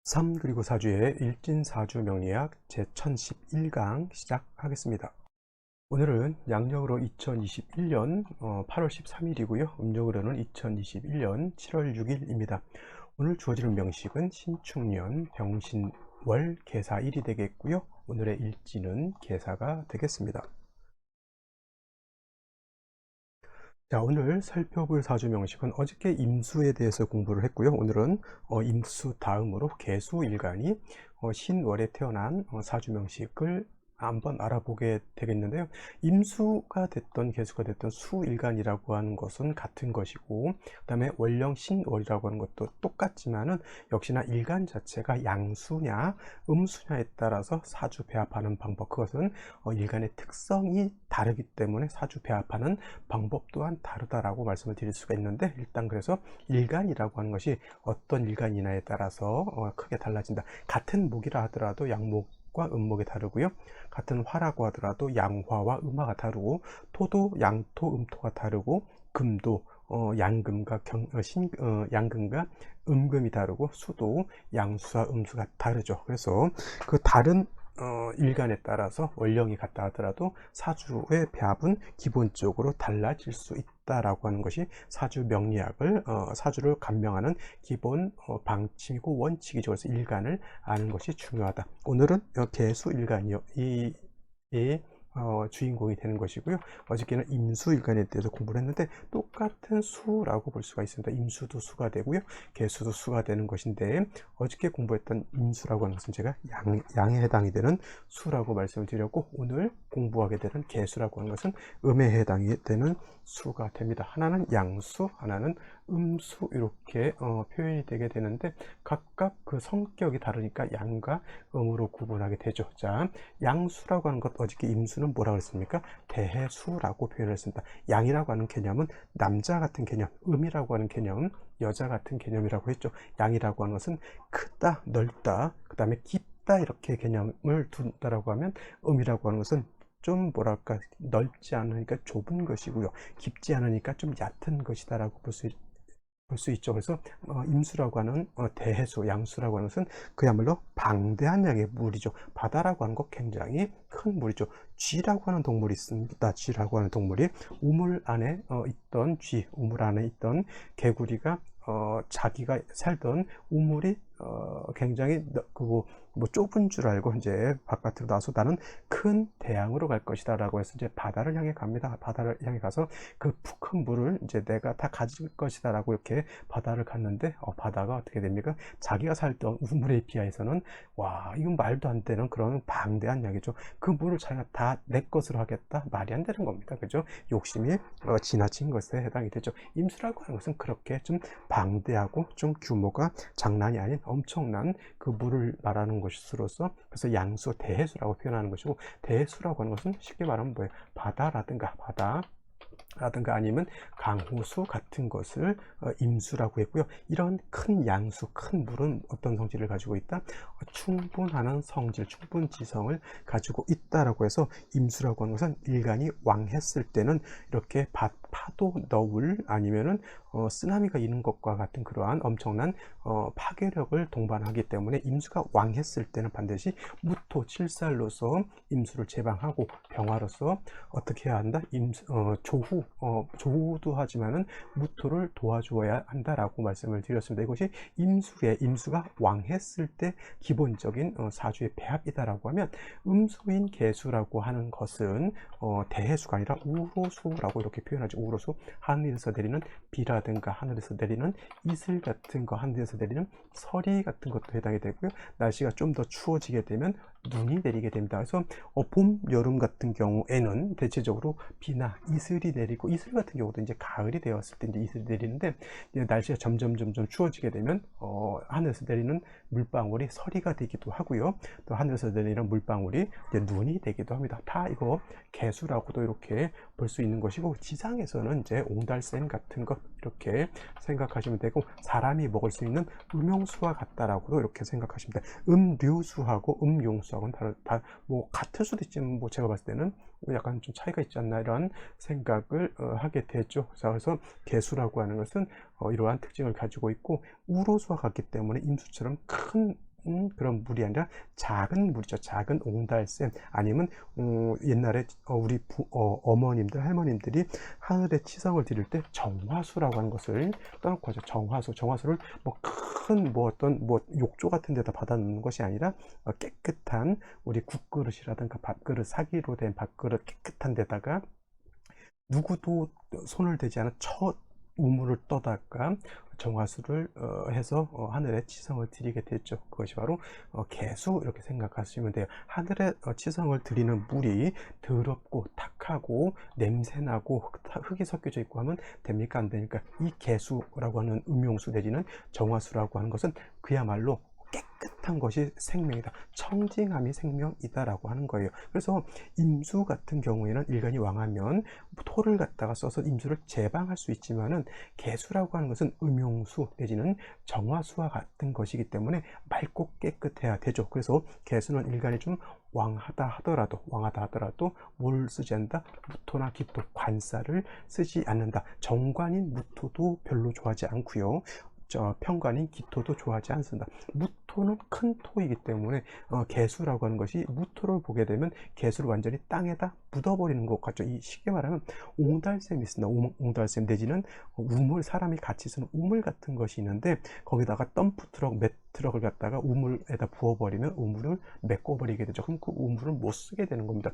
3 그리고 4주의 일진사주 명리학 제1011강 시작하겠습니다. 오늘은 양력으로 2021년 8월 13일이고요. 음력으로는 2021년 7월 6일입니다. 오늘 주어지는 명식은 신축년 병신월 계사일이 되겠고요. 오늘의 일진은 계사가 되겠습니다. 자, 오늘 살펴볼 사주 명식은 어저께 임수에 대해서 공부를 했고요. 오늘은 임수 다음으로 계수일간이 신월에 태어난 사주 명식을 한번 알아보게 되겠는데요. 임수가 됐던 계수가 됐던 수일간이라고 하는 것은 같은 것이고, 그 다음에 월령 신월이라고 하는 것도 똑같지만은 역시나 일간 자체가 양수냐 음수냐에 따라서 사주 배합하는 방법, 그것은 일간의 특성이 다르기 때문에 사주 배합하는 방법 또한 다르다라고 말씀을 드릴 수가 있는데, 일단 그래서 일간이라고 하는 것이 어떤 일간이냐에 따라서 크게 달라진다. 같은 목이라 하더라도 양목과 음목이 다르고요. 같은 화라고 하더라도 양화와 음화가 다르고, 토도 양토 음토가 다르고, 금도 양금과 양금과 음금이 다르고, 수도 양수와 음수가 다르죠. 그래서 그 다른 일간에 따라서 원령이 같다 하더라도 사주의 배합은 기본적으로 달라질 수 있다라고 하는 것이 사주 명리학을 사주를 감명하는 기본 방침이고 원칙이죠. 그래서 일간을 아는 것이 중요하다. 오늘은 계수 일간이요, 이 주인공이 되는 것이고요. 어저께는 임수일간에 대해서 공부를 했는데 똑같은 수라고 볼 수가 있습니다. 임수도 수가 되고요, 계수도 수가 되는 것인데, 어저께 공부했던 임수라고 하는 것은 제가 양에 해당이 되는 수라고 말씀을 드렸고, 오늘 공부하게 되는 계수라고 하는 것은 음에 해당이 되는 수가 됩니다. 하나는 양수, 하나는 음수, 이렇게 표현이 되게 되는데, 각각 그 성격이 다르니까 양과 음으로 구분하게 되죠. 자, 양수라고 하는 것, 어저께 임수는 뭐라고 했습니까? 대해수라고 표현을 했습니다. 양이라고 하는 개념은 남자 같은 개념, 음이라고 하는 개념은 여자 같은 개념이라고 했죠. 양이라고 하는 것은 크다, 넓다, 그 다음에 깊다, 이렇게 개념을 둔다라고 하면, 음이라고 하는 것은 좀 뭐랄까 넓지 않으니까 좁은 것이고요, 깊지 않으니까 좀 얕은 것이다라고 볼 수 있죠. 그래서 임수라고 하는 대해수, 양수라고 하는 것은 그야말로 방대한 양의 물이죠. 바다라고 하는 것 굉장히 큰 물이죠. 쥐라고 하는 동물이 있습니다. 쥐라고 하는 동물이 우물 안에 있던 쥐, 우물 안에 있던 개구리가 자기가 살던 우물이 굉장히 뭐 좁은 줄 알고 이제 바깥으로 나서 나는 큰 대양으로 갈 것이다 라고 해서 이제 바다를 향해 갑니다. 바다를 향해 가서 그 큰 물을 이제 내가 다 가질 것이다 라고 이렇게 바다를 갔는데, 바다가 어떻게 됩니까? 자기가 살던 우물에 비하여서는 와, 이건 말도 안 되는 그런 방대한 양이죠. 그 물을 자기가 다 내 것으로 하겠다, 말이 안 되는 겁니다. 그죠? 욕심이 지나친 것에 해당이 되죠. 임수라고 하는 것은 그렇게 좀 방대하고 좀 규모가 장난이 아닌 엄청난 그 물을 말하는 것으로서, 그래서 양수, 대해수라고 표현하는 것이고, 대해수라고 하는 것은 쉽게 말하면 뭐예요? 바다라든가 아니면 강호수 같은 것을 임수라고 했고요. 이런 큰 양수, 큰 물은 어떤 성질을 가지고 있다? 충분한 성질, 충분지성을 가지고 있다라고 해서, 임수라고 하는 것은 일간이 왕했을 때는 이렇게 파도, 너울, 아니면은 쓰나미가 있는 것과 같은 그러한 엄청난 파괴력을 동반하기 때문에, 임수가 왕했을 때는 반드시 무토, 칠살로서 임수를 제방하고 병화로서 어떻게 해야 한다? 조후도 하지만은 무토를 도와주어야 한다라고 말씀을 드렸습니다. 이것이 임수가 왕했을 때 기본적인 사주의 배합이다라고 하면, 음수인 계수라고 하는 것은 대해수가 아니라 우로수라고 이렇게 표현하죠. 우로수, 하늘에서 내리는 비라든가 하늘에서 내리는 이슬 같은 거, 하늘에서 내리는 서리 같은 것도 해당이 되고요. 날씨가 좀 더 추워지게 되면 눈이 내리게 됩니다. 그래서 봄, 여름 같은 경우에는 대체적으로 비나 이슬이 내리고, 이슬 같은 경우도 이제 가을이 되었을 때 이제 이슬이 내리는데, 이제 날씨가 점점 추워지게 되면 하늘에서 내리는 물방울이 서리가 되기도 하고요. 또 하늘에서 내리는 물방울이 이제 눈이 되기도 합니다. 다 이거 개수라고도 이렇게 볼 수 있는 것이고, 지상에서는 이제 옹달샘 같은 것 이렇게 생각하시면 되고, 사람이 먹을 수 있는 음용수와 같다라고도 이렇게 생각하시면 돼요. 음류수하고 음용수하고는 뭐 같을 수도 있지만, 뭐 제가 봤을 때는 약간 좀 차이가 있지 않나, 이런 생각을 하게 되죠. 그래서 개수라고 하는 것은 이러한 특징을 가지고 있고, 우로수와 같기 때문에 임수처럼 큰 그런 물이 아니라 작은 물이죠. 작은 옹달샘, 아니면 옛날에 우리 어머님들, 할머님들이 하늘에 치성을 드릴 때 정화수라고 하는 것을 떠놓고 하죠. 정화수를 뭐 큰 어떤 욕조 같은 데다 받아 놓는 것이 아니라 깨끗한 우리 국그릇이라든가 밥그릇, 사기로 된 밥그릇 깨끗한 데다가 누구도 손을 대지 않은 첫 우물을 떠다가 정화수를 해서 하늘에 치성을 드리게 됐죠. 그것이 바로 개수, 이렇게 생각하시면 돼요. 하늘에 치성을 드리는 물이 더럽고 탁하고 냄새나고 흙이 섞여져 있고 하면 됩니까? 안 되니까. 이 개수라고 하는 음용수 내지는 정화수라고 하는 것은 그야말로 깨끗한 것이 생명이다. 청징함이 생명이다라고 하는 거예요. 그래서 임수 같은 경우에는 일간이 왕하면 토를 갖다가 써서 임수를 제방할 수 있지만은 개수라고 하는 것은 음용수 내지는 정화수와 같은 것이기 때문에 맑고 깨끗해야 되죠. 그래서 개수는 일간이 좀 왕하다 하더라도 뭘 쓰지 않는다? 무토나 기토, 관사를 쓰지 않는다. 정관인 무토도 별로 좋아하지 않고요. 편관인 기토도 좋아하지 않습니다. 무토는 큰 토이기 때문에 개수라고 하는 것이 무토를 보게 되면 개수를 완전히 땅에다 묻어버리는 것 같죠. 이 쉽게 말하면 옹달샘이 있습니다. 옹달샘 내지는 우물, 사람이 같이 쓰는 우물 같은 것이 있는데 거기다가 덤프 트럭, 맷 트럭을 갖다가 우물에다 부어버리면 우물을 메꿔버리게 되죠. 그럼 그 우물을 못 쓰게 되는 겁니다.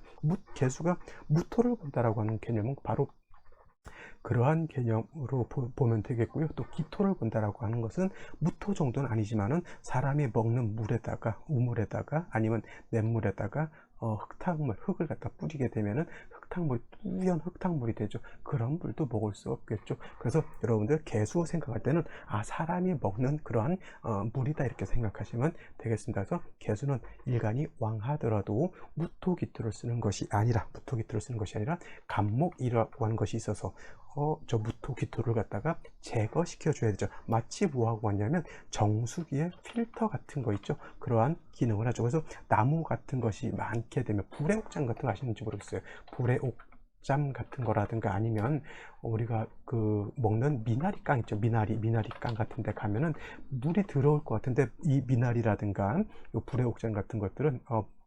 개수가 무토를 본다라고 하는 개념은 바로 그러한 개념으로 보면 되겠고요. 또 기토를 본다라고 하는 것은 무토 정도는 아니지만은 사람이 먹는 물에다가, 우물에다가, 아니면 냇물에다가 흙탕물, 흙을 갖다 뿌리게 되면은 흙탕물이, 뿌연 흙탕물이 되죠. 그런 물도 먹을 수 없겠죠. 그래서 여러분들 개수 생각할 때는 사람이 먹는 그러한 물이다, 이렇게 생각하시면 되겠습니다. 그래서 개수는 일간이 왕하더라도 무토기토를 쓰는 것이 아니라, 간목이라고 하는 것이 있어서 저 무토기토를 갖다가 제거시켜 줘야 되죠. 마치 뭐하고 왔냐면 정수기에 필터 같은 거 있죠. 그러한 기능을 하죠. 그래서 나무 같은 것이 많게 되면, 불의 옥장 같은 거 아시는지 모르겠어요. 불의 옥잠 같은 거라든가, 아니면 우리가 그 먹는 미나리 깡 있죠. 미나리깡 같은 데 가면은 물이 들어올 것 같은데, 이 미나리라든가 요 불의 옥장 같은 것들은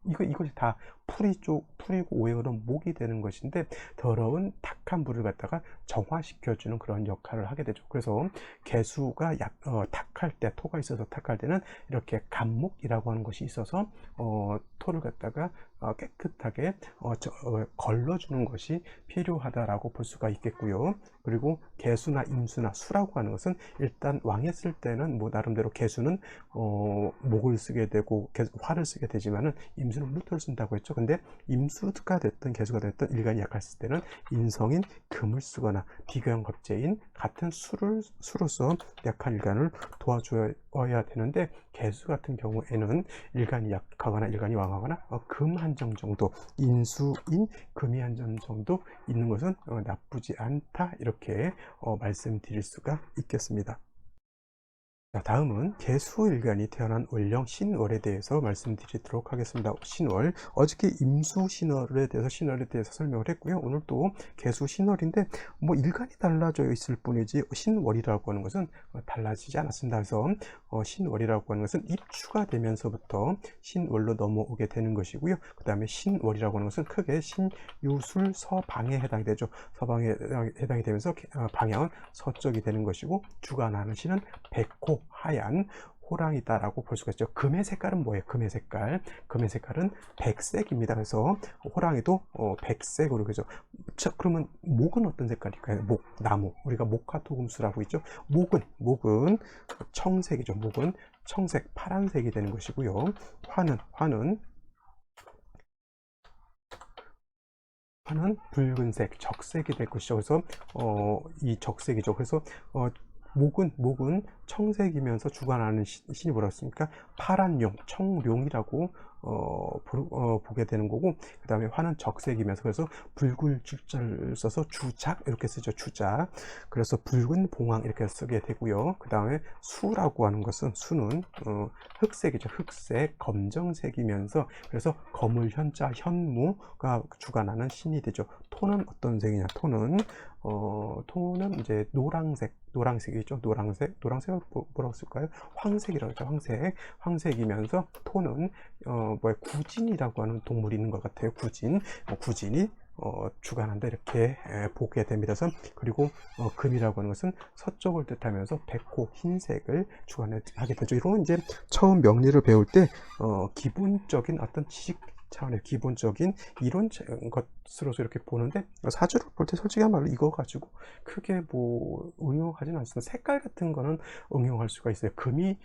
이것이 다 풀이고 오행으로 목이 되는 것인데, 더러운 탁한 물을 갖다가 정화시켜주는 그런 역할을 하게 되죠. 그래서 개수가 탁할 때, 토가 있어서 탁할 때는 이렇게 간목이라고 하는 것이 있어서 토를 갖다가 깨끗하게 걸러주는 것이 필요하다라고 볼 수가 있겠고요. 그리고 개수나 임수나 수라고 하는 것은 일단 왕했을 때는 뭐 나름대로 개수는 목을 쓰게 되고 화를 쓰게 되지만은 임수는 무토를 쓴다고 했죠. 근데 임수가 됐든 개수가 됐든 일간이 약했을 때는 인성인 금을 쓰거나 비교형 겁재인 같은 수로서 약한 일간을 도와줘야 되는데, 개수 같은 경우에는 일간이 약하거나 일간이 왕하거나 금 한 점 정도, 인수인 금이 한 점 정도 있는 것은 나쁘지 않다, 이렇게 말씀드릴 수가 있겠습니다. 자, 다음은 개수일간이 태어난 월령 신월에 대해서 말씀드리도록 하겠습니다. 신월, 어저께 임수 신월에 대해서 설명을 했고요. 오늘 또 개수 신월인데 뭐 일간이 달라져 있을 뿐이지 신월이라고 하는 것은 달라지지 않았습니다. 그래서 신월이라고 하는 것은 입추가 되면서부터 신월로 넘어오게 되는 것이고요. 그 다음에 신월이라고 하는 것은 크게 신유술 서방에 해당이 되죠. 서방에 해당이 되면서 방향은 서쪽이 되는 것이고, 주관하는 신은 백호, 하얀 호랑이다라고 볼 수가 있죠. 금의 색깔은 뭐예요? 금의 색깔은 백색입니다. 그래서 호랑이도 백색으로, 그죠? 그러면 목은 어떤 색깔일까요? 나무, 우리가 목화토금수라고 있죠. 목은 청색이죠. 목은 청색, 파란색이 되는 것이고요. 화는 붉은색, 적색이 될 것이죠. 그래서 이 적색이죠. 그래서 목은 청색이면서 주관하는 신이 뭐라고 했습니까? 파란 용, 청룡이라고 보게 되는 거고, 그 다음에 화는 적색이면서, 그래서 붉은 줄자를 써서 주작 이렇게 쓰죠. 주작. 그래서 붉은 봉황 이렇게 쓰게 되고요. 그 다음에 수라고 하는 것은, 수는 흑색이죠. 흑색, 검정색이면서, 그래서 거물, 현자, 현무가 주관하는 신이 되죠. 토는 어떤 색이냐? 토는 이제 노란색이죠. 노란색은 그래서 뭐라고 쓸까요? 황색이라고 하죠. 황색이면서 토는 구진이라고 하는 동물이 있는 것 같아요. 구진이 주관한다 이렇게 보게 됩니다. 그리고 금이라고 하는 것은 서쪽을 뜻하면서 백호 흰색을 주관하게 되죠. 이런 이제 처음 명리를 배울 때 기본적인 어떤 지식 차원의 기본적인 이론 것으로서 이렇게 보는데, 사주를 볼 때 솔직히 말로 이거 가지고 크게 뭐 응용하지는 않습니다. 색깔 같은 거는 응용할 수가 있어요. 금이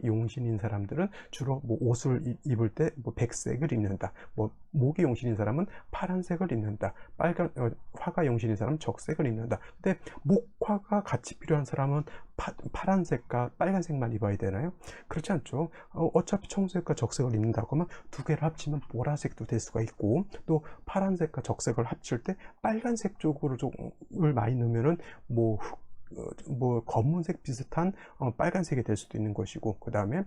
용신인 사람들은 주로 뭐 옷을 입을 때 뭐 백색을 입는다. 뭐 목이 용신인 사람은 파란색을 입는다. 화가 용신인 사람은 적색을 입는다. 근데 목화가 같이 필요한 사람은 파란색과 빨간색만 입어야 되나요? 그렇지 않죠. 어차피 청색과 적색을 입는다고 하면 두 개를 합치면 보라색도 될 수가 있고, 또 파란색과 적색을 합칠 때 빨간색 쪽으로 좀을 많이 넣으면은 뭐 검은색 비슷한 빨간색이 될 수도 있는 것이고, 그 다음에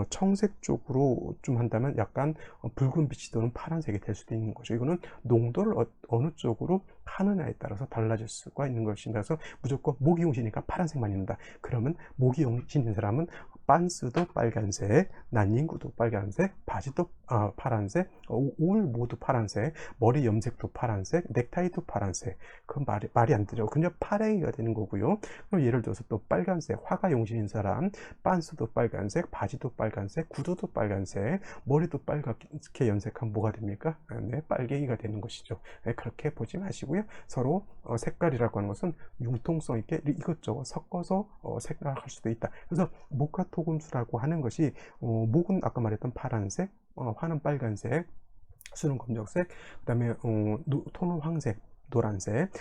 청색 쪽으로 좀 한다면 약간 붉은 빛이 도는 파란색이 될 수도 있는 거죠. 이거는 농도를 어느 쪽으로 하느냐에 따라서 달라질 수가 있는 것입니다. 그래서 무조건 목이 용신이니까 파란색만 입는다. 그러면 목이 용신인 사람은 반스도 빨간색, 난닝구도 빨간색, 바지도 파란색, 올 모두 파란색, 머리 염색도 파란색, 넥타이도 파란색. 그건 말이 안 되죠. 그냥 파랭이가 되는 거고요. 그럼 예를 들어서 또 빨간색, 화가 용신인 사람, 반스도 빨간색, 바지도 빨간색, 구두도 빨간색, 머리도 빨갛게 염색하면 뭐가 됩니까? 네, 빨갱이가 되는 것이죠. 네, 그렇게 보지 마시고요. 서로 색깔이라고 하는 것은 융통성 있게 이것저것 섞어서 생각할 수도 있다. 그래서 목화 토금수라고 하는 것이 목은 아까 말했던 파란색, 화는 빨간색, 수는 검정색, 그 다음에 토는 황색, 노란색,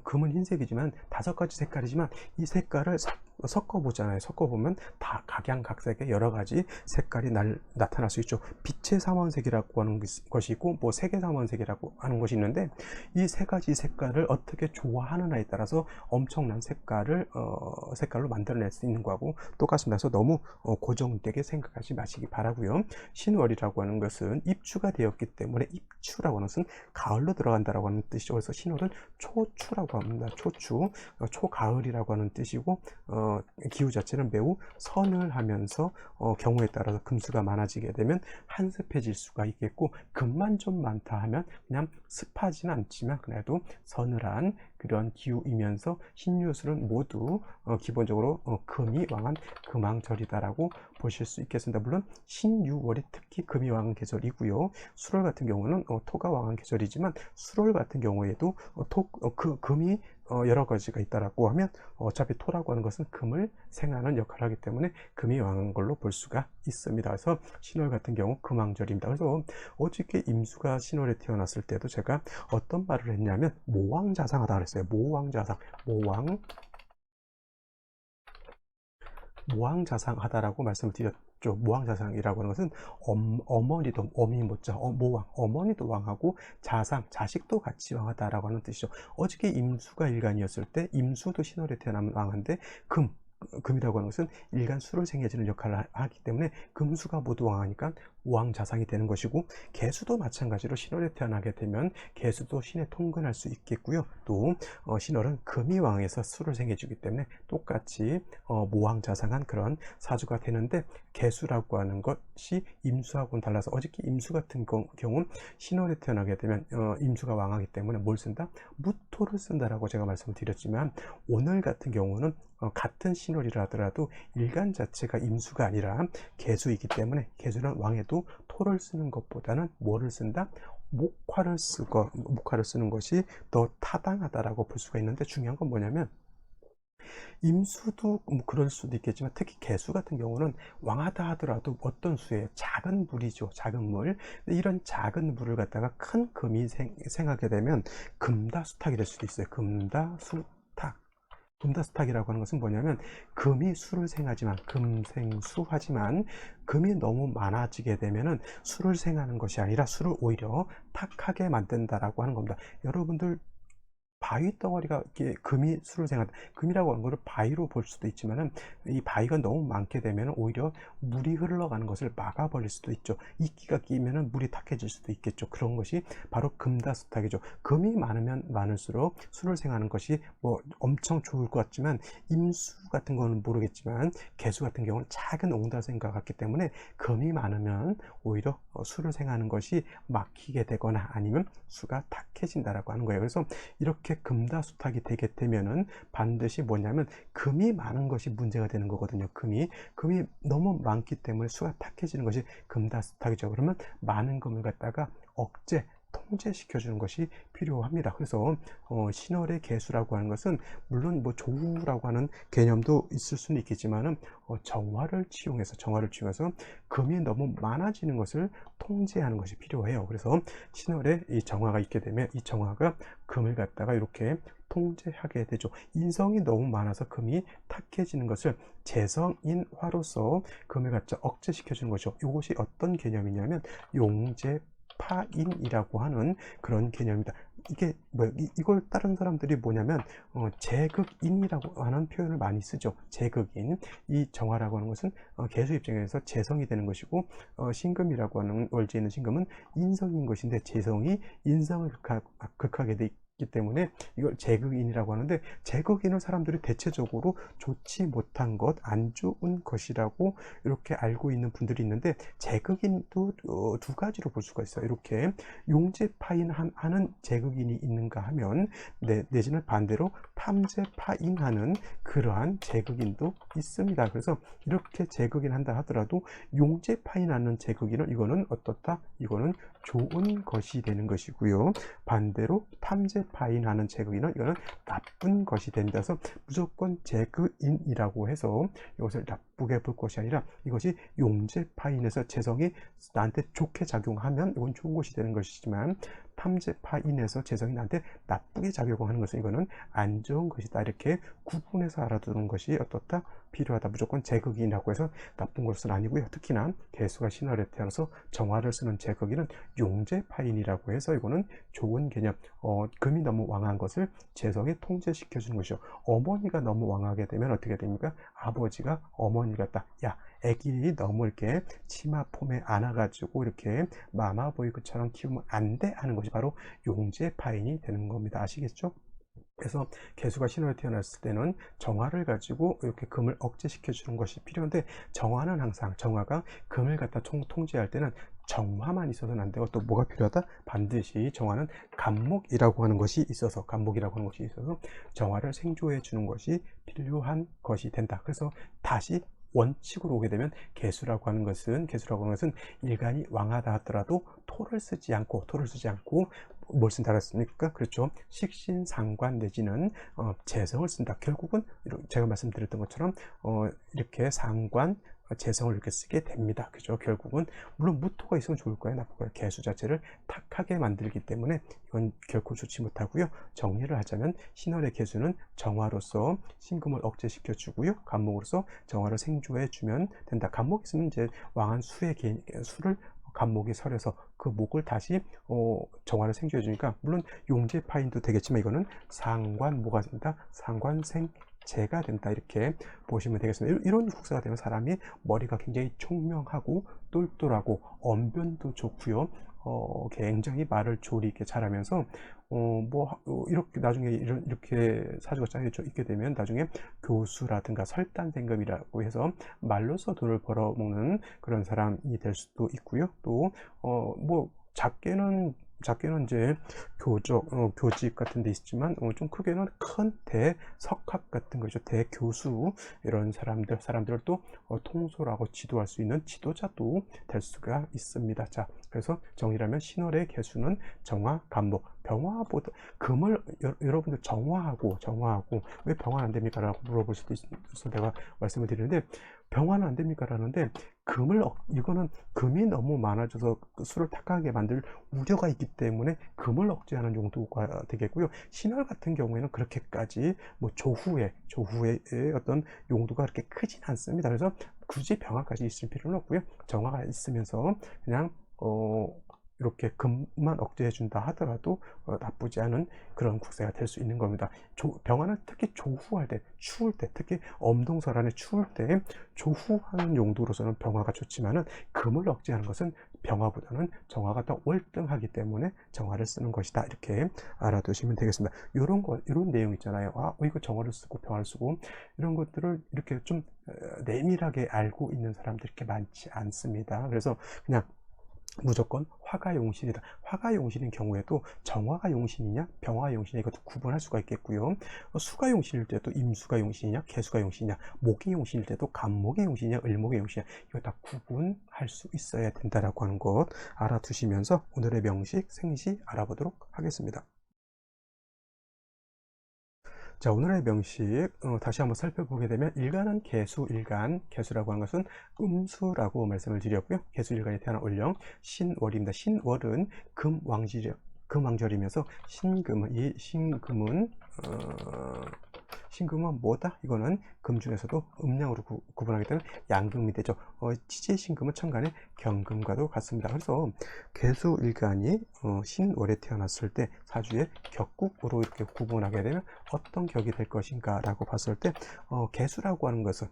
금은 흰색이지만 5가지 색깔이지만 이 색깔을 섞어보잖아요. 섞어보면 다 각양각색의 여러가지 색깔이 나타날 수 있죠. 빛의 삼원색이라고 하는 것이 있고, 뭐 색의 삼원색이라고 하는 것이 있는데, 이 3가지 색깔을 어떻게 좋아하느냐에 따라서 엄청난 색깔로 만들어낼 수 있는 거하고 똑같습니다. 그래서 너무 고정되게 생각하지 마시기 바라고요. 신월이라고 하는 것은 입추가 되었기 때문에, 입추라고 하는 것은 가을로 들어간다라고 하는 뜻이죠. 그래서 신월은 초추라고 합니다. 초가을이라고 하는 뜻이고, 기후 자체는 매우 서늘하면서 경우에 따라서 금수가 많아지게 되면 한습해질 수가 있겠고, 금만 좀 많다 하면 그냥 습하지는 않지만 그래도 서늘한 그런 기후이면서 신유술은 모두 기본적으로 금이 왕한 금왕절이다라고 보실 수 있겠습니다. 물론 신유월이 특히 금이 왕한 계절이고요. 수월 같은 경우는 토가 왕한 계절이지만, 수월 같은 경우에도 금이 여러 가지가 있다라고 하면 어차피 토라고 하는 것은 금을 생하는 역할을 하기 때문에 금이 왕한 걸로 볼 수가 있습니다. 그래서 신월 같은 경우 금왕절입니다. 그래서 어저께 임수가 신월에 태어났을 때도 제가 어떤 말을 했냐면 모왕자상하다 그랬어요. 모왕자상하다라고 말씀을 드렸죠. 모왕자상이라고 하는 것은 어머니도, 어미 못자 모왕, 어머니도 왕하고 자식도 같이 왕하다라고 하는 뜻이죠. 어저께 임수가 일간이었을 때 임수도 신월에 태어나면 왕한데, 금이라고 하는 것은 일간 수를 생해지는 역할을 하기 때문에 금수가 모두 왕하니까 왕자상이 되는 것이고, 개수도 마찬가지로 신월에 태어나게 되면 개수도 신에 통근할 수 있겠고요. 또 신월은 금이 왕해서 수를 생해주기 때문에 똑같이 모왕자상한 그런 사주가 되는데, 개수라고 하는 것이 임수하고는 달라서 어저께 임수 같은 경우는 신월에 태어나게 되면 임수가 왕하기 때문에 뭘 쓴다? 무토를 쓴다라고 제가 말씀을 드렸지만, 오늘 같은 경우는 같은 신월이라 하더라도 일간 자체가 임수가 아니라 개수이기 때문에, 개수는 왕에도 토를 쓰는 것보다는 뭐를 쓴다? 목화를 쓰는 것이 더 타당하다라고 볼 수가 있는데, 중요한 건 뭐냐면, 임수도 뭐 그럴 수도 있겠지만 특히 개수 같은 경우는 왕하다 하더라도 어떤 수예요? 작은 물이죠. 작은 물. 이런 작은 물을 갖다가 큰 금이 생하게 되면 금다수탁이 될 수도 있어요. 금다수탁이라고 하는 것은 뭐냐면, 금이 수를 생하지만, 금생수하지만 금이 너무 많아지게 되면은 수를 생하는 것이 아니라 수를 오히려 탁하게 만든다라고 하는 겁니다. 여러분들 바위 덩어리가 이렇게 금이 술을 생한다. 금이라고 하는 거를 바위로 볼 수도 있지만은 이 바위가 너무 많게 되면 오히려 물이 흘러가는 것을 막아버릴 수도 있죠. 이끼가 끼면은 물이 탁해질 수도 있겠죠. 그런 것이 바로 금다수탁이죠. 금이 많으면 많을수록 술을 생하는 것이 뭐 엄청 좋을 것 같지만 임수 같은 거는 모르겠지만 개수 같은 경우는 작은 옹다수인 것 같기 때문에 금이 많으면 오히려 술을 생하는 것이 막히게 되거나 아니면 수가 탁해진다라고 하는 거예요. 그래서 이렇게 금다수탁이 되게 되면은 반드시 뭐냐면 금이 많은 것이 문제가 되는 거거든요. 금이 너무 많기 때문에 수가 탁해지는 것이 금다수탁이죠. 그러면 많은 금을 갖다가 통제시켜 주는 것이 필요합니다. 그래서 신월의 개수라고 하는 것은 물론 뭐 조우라고 하는 개념도 있을 수는 있겠지만은 정화를 취용해서 금이 너무 많아지는 것을 통제하는 것이 필요해요. 그래서 신월에 이 정화가 있게 되면 이 정화가 금을 갖다가 이렇게 통제하게 되죠. 인성이 너무 많아서 금이 탁해지는 것을 재성인화로서 금을 갖다 억제시켜 주는 거죠. 이것이 어떤 개념이냐면 용제 파인이라고 하는 그런 개념입니다. 이게 뭐 이걸 다른 사람들이 뭐냐면 재극인이라고 하는 표현을 많이 쓰죠. 재극인. 이 정화라고 하는 것은 개수 입장에서 재성이 되는 것이고 신금이라고 하는 월지에 있는 신금은 인성인 것인데 재성이 인성을 극하게 돼 있기 때문에 이걸 재극인이라고 하는데 재극인을 사람들이 대체적으로 좋지 못한 것, 안 좋은 것이라고 이렇게 알고 있는 분들이 있는데 재극인도 두 가지로 볼 수가 있어요. 이렇게 용제파인하는 재극인이 있는가 하면 내지는 반대로 탐제파인하는 그러한 재극인도 있습니다. 그래서 이렇게 재극인 한다 하더라도 용제파인하는 재극인은 이거는 어떻다? 이거는 좋은 것이 되는 것이고요. 반대로 탐제파인하는 재극인은 이거는 나쁜 것이 된다. 그래서 무조건 재극인이라고 해서 이것을 나쁘게 볼 것이 아니라 이것이 용제파인에서 재성이 나한테 좋게 작용하면 이건 좋은 것이 되는 것이지만 탐제파인에서 재성이 나한테 나쁘게 작용하는 것은 이거는 안 좋은 것이다. 이렇게 구분해서 알아두는 것이 어떻다? 필요하다. 무조건 재극인이라고 해서 나쁜 것은 아니고요. 특히나 개수가 신월에 태어나서 정화를 쓰는 재극인은 용제파인이라고 해서 이거는 좋은 개념. 금이 너무 왕한 것을 재성이 통제시켜 주는 것이죠. 어머니가 너무 왕하게 되면 어떻게 됩니까? 아버지가 어머니 같다. 야, 애기 너무 이렇게 치마 폼에 안아가지고 이렇게 마마보이처럼 키우면 안 돼 하는 것이 바로 용제파인이 되는 겁니다. 아시겠죠? 그래서 개수가 신월에 태어났을 때는 정화를 가지고 이렇게 금을 억제시켜 주는 것이 필요한데 정화는 항상 정화가 금을 갖다 통제할 때는 정화만 있어서는 안 되고 또 뭐가 필요하다? 반드시 정화는 간목이라고 하는 것이 있어서 정화를 생조해 주는 것이 필요한 것이 된다. 그래서 다시 원칙으로 오게 되면 개수라고 하는 것은 일간이 왕하다 하더라도 토를 쓰지 않고 뭘 쓴다 그랬습니까? 그렇죠. 식신상관 내지는 재성을 쓴다. 결국은 제가 말씀드렸던 것처럼 이렇게 상관 재성을 이렇게 쓰게 됩니다. 그죠? 결국은 물론 무토가 있으면 좋을 거예요. 나쁠 거예요. 개수 자체를 탁하게 만들기 때문에 이건 결코 좋지 못하고요. 정리를 하자면 신월의 개수는 정화로서 신금을 억제시켜 주고요. 간목으로서 정화를 생조해 주면 된다. 간목이 있으면 이제 왕한 수를 간목이 설해서 그 목을 다시 정화를 생조해 주니까 물론 용제파인도 되겠지만 이거는 상관모가 된다. 상관생재가 된다. 이렇게 보시면 되겠습니다. 이런 국사가 되면 사람이 머리가 굉장히 총명하고 똘똘하고 언변도 좋고요. 굉장히 말을 조리 있게 잘하면서 이렇게 나중에 이렇게 사주가 짜여져 있게 되면 나중에 교수라든가 설단생급이라고 해서 말로써 돈을 벌어먹는 그런 사람이 될 수도 있고요. 또 작게는 이제 교직 같은 데 있지만 좀 크게는 큰 대석학 같은 거죠. 대교수 이런 사람들을 또 통솔하고 지도할 수 있는 지도자도 될 수가 있습니다. 자, 그래서 정리하면 신월의 개수는 정화, 간목, 병화보다 금을 여러분들 정화하고 왜 병화 안 됩니까? 라고 물어볼 수도 있어서 내가 말씀을 드리는데 병화는 안 됩니까? 라는데 이거는 금이 너무 많아져서 술을 탁하게 만들 우려가 있기 때문에 금을 억제하는 용도가 되겠고요. 신월 같은 경우에는 그렇게까지 뭐 조후의 어떤 용도가 그렇게 크진 않습니다. 그래서 굳이 병화까지 있을 필요는 없고요. 정화가 있으면서 그냥 이렇게 금만 억제해 준다 하더라도 나쁘지 않은 그런 국세가 될 수 있는 겁니다. 병화는 특히 조후할 때, 추울 때, 특히 엄동설한에 추울 때 조후하는 용도로서는 병화가 좋지만은 금을 억제하는 것은 병화보다는 정화가 더 월등하기 때문에 정화를 쓰는 것이다. 이렇게 알아두시면 되겠습니다. 이런 내용 있잖아요. 이거 정화를 쓰고 병화를 쓰고 이런 것들을 이렇게 좀 내밀하게 알고 있는 사람들이 이렇게 많지 않습니다. 그래서 그냥 무조건 화가 용신이다. 화가 용신인 경우에도 정화가 용신이냐 병화가 용신이냐 이것도 구분할 수가 있겠고요. 수가 용신일 때도 임수가 용신이냐 개수가 용신이냐, 목이 용신일 때도 간목이 용신이냐 을목이 용신이냐 이거 다 구분할 수 있어야 된다라고 하는 것 알아두시면서 오늘의 명식 생시 알아보도록 하겠습니다. 자, 오늘의 명식 다시 한번 살펴보게 되면 일간은 개수일간, 개수라고 하는 것은 음수라고 말씀을 드렸고요. 개수일간이 태어난 월령 신월입니다. 신월은 금왕절이면서 신금은 뭐다? 이거는 금 중에서도 음양으로 구분하기 때문에 양금이 되죠. 지지의 신금은 천간의 경금과도 같습니다. 그래서 개수일간이 신월에 태어났을 때 사주의 격국으로 이렇게 구분하게 되면 어떤 격이 될 것인가 라고 봤을 때 개수라고 하는 것은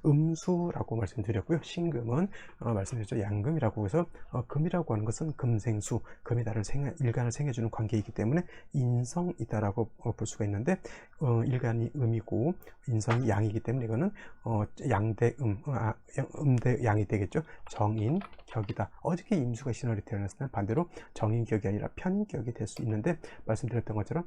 음수라고 말씀드렸고요. 신금은 말씀드렸죠. 양금이라고 해서 금이라고 하는 것은 금생수, 금이 나를 일간을 생해주는 관계이기 때문에 인성이다라고 볼 수가 있는데 일간이 음이고 인성이 양이기 때문에 이거는 양대 음대 양이 되겠죠. 정인 격이다. 어저께 임수가 신월에 태어났을 때는 반대로 정인격이 아니라 편인격이 될 수 있는데 말씀드렸던 것처럼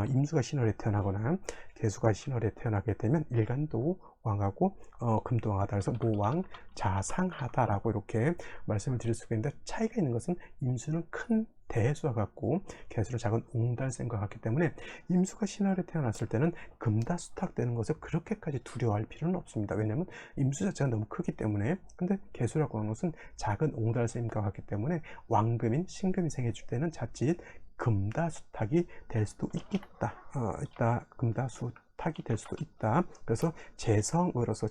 임수가 신월에 태어나거나 개수가 신월에 태어나게 되면 일간도 왕하고 금도 왕하다. 그래서 모왕 자상하다라고 이렇게 말씀을 드릴 수가 있는데 차이가 있는 것은 임수는 큰 대수와 같고 개수는 작은 옹달샘과 같기 때문에 임수가 신월에 태어났을 때는 금다수탁되는 것을 그렇게까지 두려워할 필요는 없습니다. 왜냐하면 임수 자체가 너무 크기 때문에. 근데 개수라고 하는 것은 작은 옹달샘과 같기 때문에 왕금인 신금이 생겨줄 때는 자칫 금다수탁이 될 수도 있겠다. 금다수탁이 될 수도 있다. 그래서 재성으로서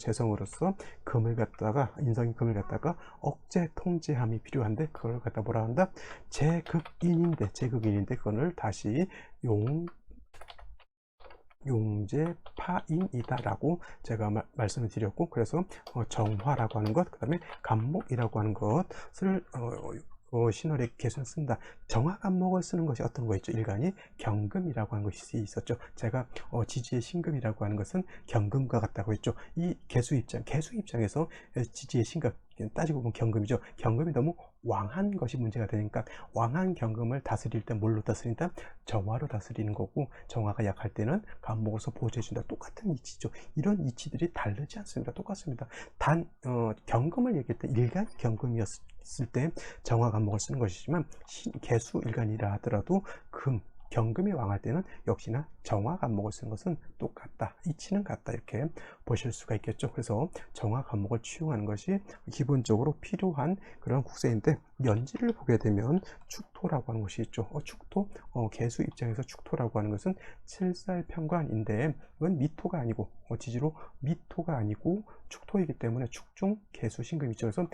금을 갖다가 인성이 금을 갖다가 억제 통제함이 필요한데 그걸 갖다 뭐라 한다? 제극인인데 그거를 다시 용제파인이다라고 제가 말씀을 드렸고, 그래서 정화라고 하는 것, 그 다음에 간목이라고 하는 것을 신월에 개수를 쓴다. 정화간목을 쓰는 것이 어떤 거 있죠? 일간이 경금이라고 하는 것이 있었죠. 제가 지지의 신금이라고 하는 것은 경금과 같다고 했죠. 이 개수 입장에서 지지의 신금 따지고 보면 경금이죠. 경금이 너무 왕한 것이 문제가 되니까 왕한 경금을 다스릴 때 뭘로 다스린다? 정화로 다스리는 거고, 정화가 약할 때는 간목으로서 보호해준다. 똑같은 이치죠. 이런 이치들이 다르지 않습니다. 똑같습니다. 단 경금을 얘기할 때 일간 경금이었을 때 정화 간목을 쓰는 것이지만 개수 일간이라 하더라도 경금이 왕할 때는 역시나 정화 간목을 쓰는 것은 똑같다. 이치는 같다. 이렇게 보실 수가 있겠죠. 그래서 정화 간목을 취용하는 것이 기본적으로 필요한 그런 국세인데, 연지를 보게 되면 축토라고 하는 것이 있죠. 축토, 개수 입장에서 축토라고 하는 것은 칠살편관인데 이건 미토가 아니고 지지로 미토가 아니고 축토이기 때문에 축중 개수 신금이죠. 그래서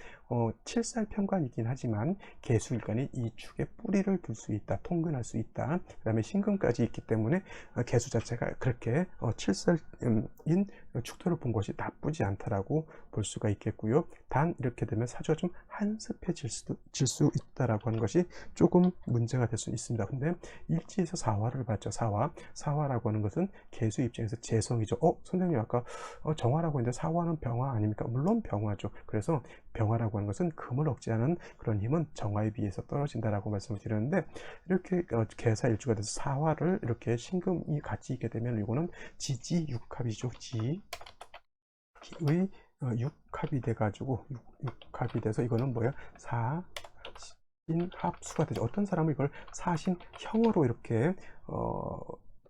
칠살편관이긴 하지만 개수일간이 이 축에 뿌리를 둘 수 있다, 통근할 수 있다. 그 다음에 신금까지 있기 때문에 개수 자체가 그렇게 칠살인 축토를 본 것이 나쁘지 않다라고 볼 수가 있겠고요. 단 이렇게 되면 사주가 좀 한습해질 수 있다라고 하는 것이 조금 문제가 될 수 있습니다. 근데 일지에서 사화를 봤죠. 사화라고 하는 것은 개수 입장에서 재성이죠. 선생님 아까 정화라고 했는데 사화는 병화 아닙니까? 물론 병화죠. 그래서 병화라고 하는 것은 금을 억제하는 그런 힘은 정화에 비해서 떨어진다라고 말씀을 드렸는데, 이렇게 개사 일주가 돼서 사화를 이렇게 신금이 같이 있게 되면 이거는 지지육합이죠. 지의 육합이 돼가지고 육합이 돼서 이거는 뭐야? 사신합수가 되죠. 어떤 사람은 이걸 사신형으로 이렇게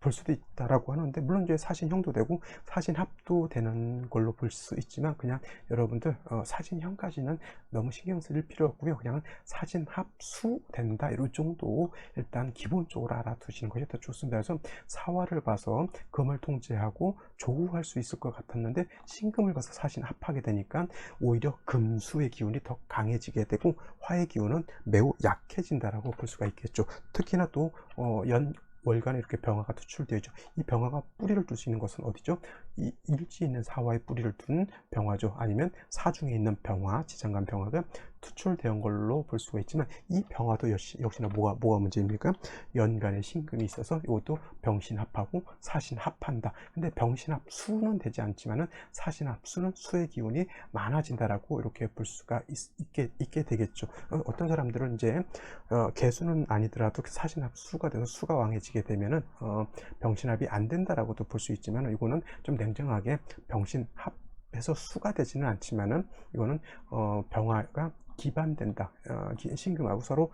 볼 수도 있다라고 하는데, 물론 이제 사진형도 되고 사진합도 되는 걸로 볼 수 있지만, 그냥 여러분들 사진형까지는 너무 신경 쓸 필요 없고요. 그냥 사진합수 된다 이런 정도 일단 기본적으로 알아두시는 것이 더 좋습니다. 그래서 사화를 봐서 금을 통제하고 조우할 수 있을 것 같았는데, 신금을 봐서 사진합하게 되니까 오히려 금수의 기운이 더 강해지게 되고 화의 기운은 매우 약해진다라고 볼 수가 있겠죠. 특히나 또 월간에 이렇게 병화가 투출되어 있죠. 이 병화가 뿌리를 둘 수 있는 것은 어디죠? 이 일지에 있는 사화의 뿌리를 둔 병화죠. 아니면 사중에 있는 병화, 지장간 병화가 투출된 걸로 볼 수가 있지만, 이 병화도 역시나 뭐가 문제입니까? 연간에 신금이 있어서 이것도 병신합하고 사신합한다. 근데 병신합수는 되지 않지만은 사신합수는 수의 기운이 많아진다라고 이렇게 볼 수가 있게 되겠죠. 어떤 사람들은 이제 개수는 아니더라도 사신합수가 돼서 수가 왕해지게 되면은 병신합이 안 된다라고도 볼 수 있지만, 이거는 좀 냉정하게 병신합에서 수가 되지는 않지만은 이거는 병화가 기반된다. 신금하고 서로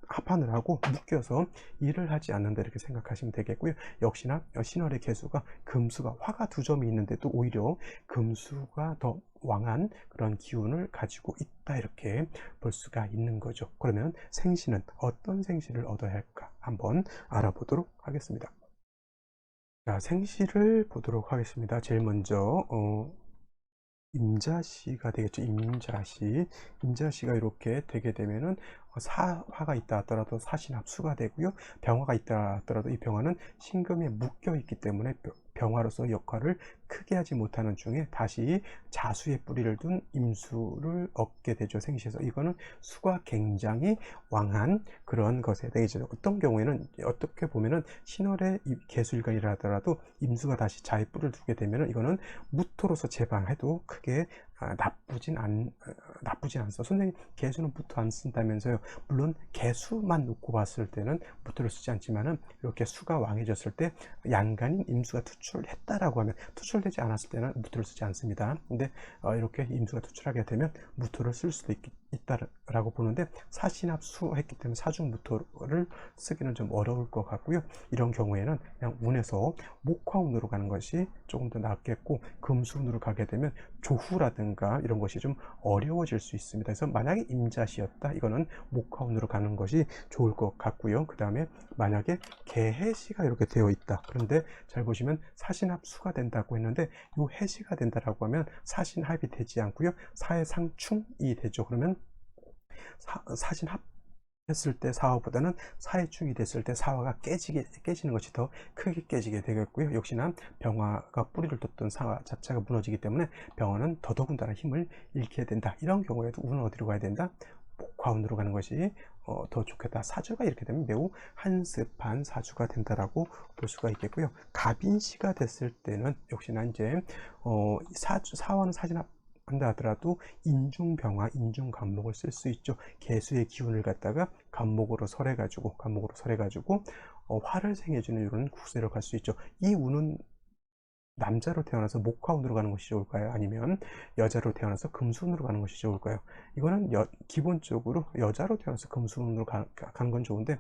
합판을 하고 묶여서 일을 하지 않는다 이렇게 생각하시면 되겠고요. 역시나 신월의 개수가 금수가 화가 2점이 있는데도 오히려 금수가 더 왕한 그런 기운을 가지고 있다 이렇게 볼 수가 있는 거죠. 그러면 생신은 어떤 생신을 얻어야 할까 한번 알아보도록 하겠습니다. 자, 생시를 보도록 하겠습니다. 제일 먼저 임자시가 되겠죠. 임자시가 이렇게 되게 되면은 사화가 있다 하더라도 사신합수가 되고요. 병화가 있다 하더라도 이 병화는 신금에 묶여 있기 때문에 병화로서 역할을 크게 하지 못하는 중에 다시 자수의 뿌리를 둔 임수를 얻게 되죠. 생시에서 이거는 수가 굉장히 왕한 그런 것에 되겠죠. 어떤 경우에는 어떻게 보면은 신월의 개수일간이라 하더라도 임수가 다시 자의 뿌리를 두게 되면은 이거는 무토로서 제방해도 크게 나쁘진 않소. 선생님, 개수는 무토 안 쓴다면서요? 물론 개수만 놓고 봤을 때는 무토를 쓰지 않지만은 이렇게 수가 왕해졌을 때 양간인 임수가 투출했다라고 하면, 투출되지 않았을 때는 무토를 쓰지 않습니다. 근데 이렇게 임수가 투출하게 되면 무토를 쓸 수도 있다라고 보는데, 사신합수했기 때문에 사중무토를 쓰기는 좀 어려울 것 같고요. 이런 경우에는 그냥 운에서 목화운으로 가는 것이 조금 더 낫겠고, 금수운으로 가게 되면 조후라든가 이런 것이 좀 어려워질 수 있습니다. 그래서 만약에 임자시였다, 이거는 목화운으로 가는 것이 좋을 것 같고요. 그 다음에 만약에 개해시가 이렇게 되어 있다, 그런데 잘 보시면 사신합수가 된다고 했는데, 이 해시가 된다라고 하면 사신합이 되지 않고요, 사해상충이 되죠. 그러면 사신합 했을 때 사화보다는 사해충이 됐을 때 사화가 깨지는 것이 더 크게 깨지게 되겠고요. 역시나 병화가 뿌리를 뒀던 사화 자체가 무너지기 때문에 병화는 더더군다나 힘을 잃게 된다. 이런 경우에도 운은 어디로 가야 된다? 목화운으로 가는 것이 더 좋겠다. 사주가 이렇게 되면 매우 한습한 사주가 된다라고 볼 수가 있겠고요. 갑인시가 됐을 때는 역시나 이제 사화는 사진합 한다 하더라도 인중병화, 인중간목을 쓸 수 있죠. 개수의 기운을 갖다가 간목으로 설해가지고 화를 생해주는 이런 구세로 갈 수 있죠. 이 운은 남자로 태어나서 목화운으로 가는 것이 좋을까요? 아니면 여자로 태어나서 금수운으로 가는 것이 좋을까요? 이거는 기본적으로 여자로 태어나서 금수운으로 가는 건 좋은데,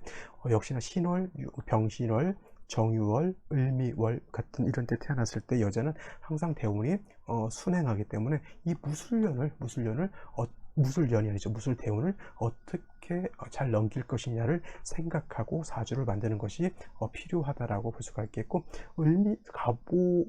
역시나 신월, 병신월, 정유월, 을미월 같은 이런 때 태어났을 때 여자는 항상 대운이 순행하기 때문에 이 무술년이 아니죠. 무술대운을 어떻게 잘 넘길 것이냐를 생각하고 사주를 만드는 것이 필요하다라고 볼 수가 있겠고, 을미갑오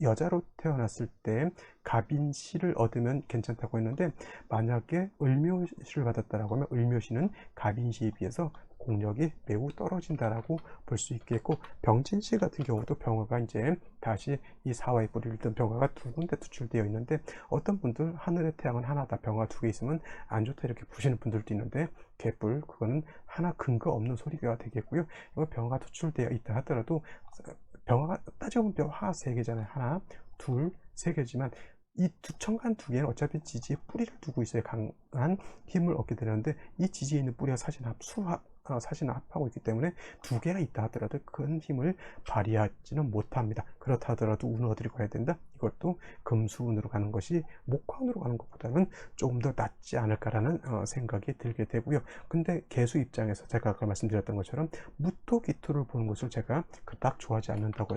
여자로 태어났을 때 갑인시를 얻으면 괜찮다고 했는데, 만약에 을묘시를 받았다라고 하면 을묘시는 갑인시에 비해서 공력이 매우 떨어진다라고 볼 수 있겠고, 병진시 같은 경우도 병화가 이제 다시 이 사화의 뿌리를 든 병화가 2군데 투출되어 있는데, 어떤 분들 하늘의 태양은 하나다, 병화 2개 있으면 안 좋다 이렇게 보시는 분들도 있는데, 개뿔, 그거는 하나 근거 없는 소리가 되겠고요. 이거 병화가 투출되어 있다 하더라도 병화가 따지고 보면 병화가 3개잖아요. 하나, 둘, 3개지만 이 천간 2개는 어차피 지지에 뿌리를 두고 있어야 강한 힘을 얻게 되는데, 이 지지에 있는 뿌리가 사실 사신을 합하고 있기 때문에 두 개가 있다 하더라도 큰 힘을 발휘하지는 못합니다. 그렇다 하더라도 운을 어디로 가야 된다? 이것도 금수운으로 가는 것이 목화운으로 가는 것보다는 조금 더 낫지 않을까라는 생각이 들게 되고요. 근데 개수 입장에서 제가 아까 말씀드렸던 것처럼 무토기토를 보는 것을 제가 그닥 좋아하지 않는다고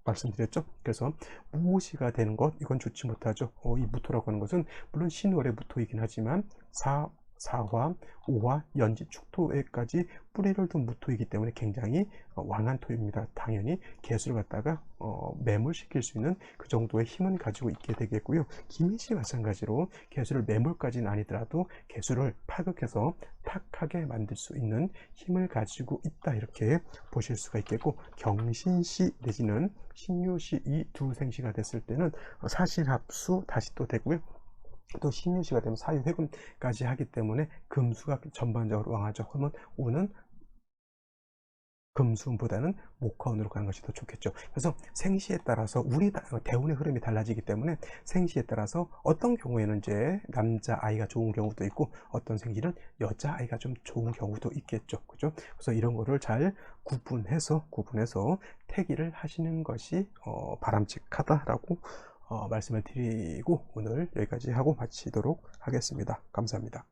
말씀드렸죠. 그래서 무오시가 되는 것, 이건 좋지 못하죠. 이 무토라고 하는 것은 물론 신월의 무토이긴 하지만 사화, 오화, 연지, 축토에까지 뿌리를 둔 무토이기 때문에 굉장히 왕한 토입니다. 당연히 개수를 갖다가 매몰시킬 수 있는 그 정도의 힘은 가지고 있게 되겠고요. 김희씨 마찬가지로 개수를 매몰까지는 아니더라도 개수를 파극해서 탁하게 만들 수 있는 힘을 가지고 있다, 이렇게 보실 수가 있겠고, 경신시 내지는 신유시, 이 두 생시가 됐을 때는 사실합수 다시 또 되고요. 또 신유시가 되면 사유회금까지 하기 때문에 금수가 전반적으로 왕하죠. 그러면 오는 금수운보다는 목화운으로 가는 것이 더 좋겠죠. 그래서 생시에 따라서 우리 대운의 흐름이 달라지기 때문에 생시에 따라서 어떤 경우에는 이제 남자 아이가 좋은 경우도 있고 어떤 생시는 여자 아이가 좀 좋은 경우도 있겠죠. 그죠? 그래서 이런 거를 잘 구분해서 태기를 하시는 것이 바람직하다라고 말씀을 드리고 오늘 여기까지 하고 마치도록 하겠습니다. 감사합니다.